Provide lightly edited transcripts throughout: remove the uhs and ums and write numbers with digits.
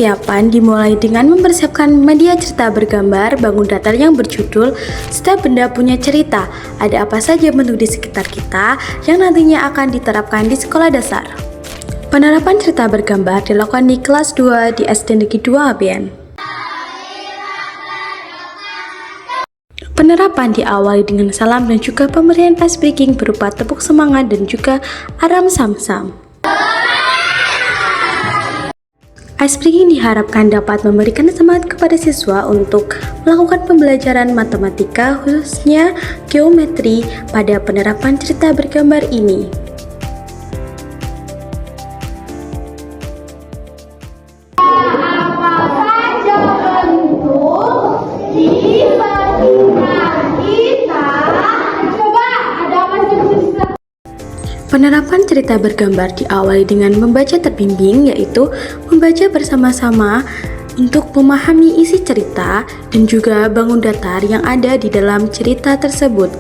persiapan dimulai dengan mempersiapkan media cerita bergambar bangun datar yang berjudul "Setiap Benda Punya Cerita". Ada apa saja bentuk di sekitar kita yang nantinya akan diterapkan di sekolah dasar. Penerapan cerita bergambar dilakukan di kelas 2 di SD Negeri 2 ABN. Penerapan diawali dengan salam dan juga pemberian ice breaking berupa tepuk semangat dan juga aram sam-sam. Ice breaking diharapkan dapat memberikan semangat kepada siswa untuk melakukan pembelajaran matematika, khususnya geometri, pada penerapan cerita bergambar ini. Penerapan cerita bergambar diawali dengan membaca terbimbing, yaitu membaca bersama-sama untuk memahami isi cerita dan juga bangun datar yang ada di dalam cerita tersebut.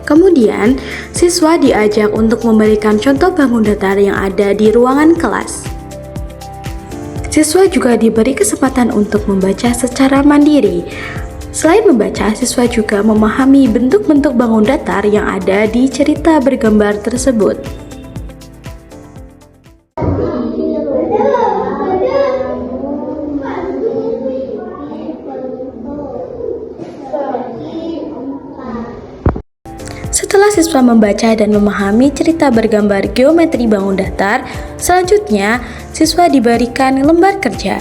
Kemudian, siswa diajak untuk memberikan contoh bangun datar yang ada di ruangan kelas. Siswa juga diberi kesempatan untuk membaca secara mandiri. Selain membaca, siswa juga memahami bentuk-bentuk bangun datar yang ada di cerita bergambar tersebut. Setelah siswa membaca dan memahami cerita bergambar geometri bangun datar, selanjutnya siswa diberikan lembar kerja.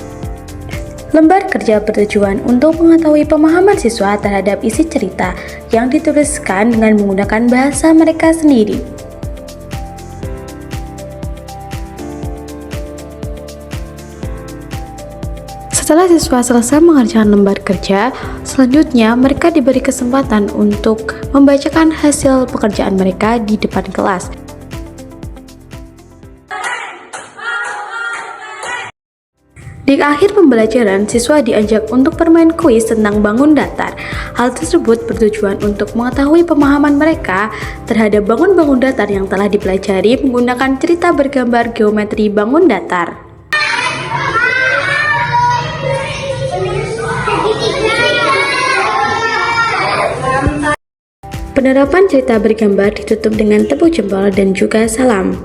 Lembar kerja bertujuan untuk mengetahui pemahaman siswa terhadap isi cerita yang dituliskan dengan menggunakan bahasa mereka sendiri. Setelah siswa selesai mengerjakan lembar kerja, selanjutnya mereka diberi kesempatan untuk membacakan hasil pekerjaan mereka di depan kelas. Di akhir pembelajaran, siswa diajak untuk bermain kuis tentang bangun datar. Hal tersebut bertujuan untuk mengetahui pemahaman mereka terhadap bangun-bangun datar yang telah dipelajari menggunakan cerita bergambar geometri bangun datar. Penerapan cerita bergambar ditutup dengan tepuk jempol dan juga salam.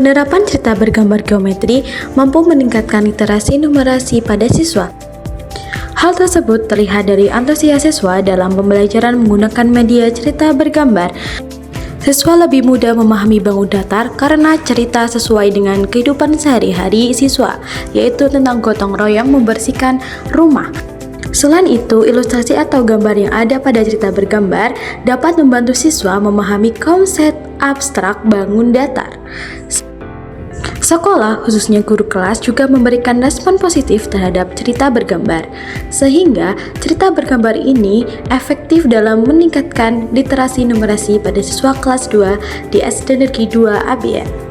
Penerapan cerita bergambar geometri mampu meningkatkan literasi numerasi pada siswa. Hal tersebut terlihat dari antusias siswa dalam pembelajaran menggunakan media cerita bergambar. Siswa lebih mudah memahami bangun datar karena cerita sesuai dengan kehidupan sehari-hari siswa, yaitu tentang gotong royong membersihkan rumah. Selain itu, ilustrasi atau gambar yang ada pada cerita bergambar dapat membantu siswa memahami konsep abstrak bangun datar. Sekolah, khususnya guru kelas, juga memberikan respon positif terhadap cerita bergambar, sehingga cerita bergambar ini efektif dalam meningkatkan literasi numerasi pada siswa kelas 2 di SD Negeri 2 ABN.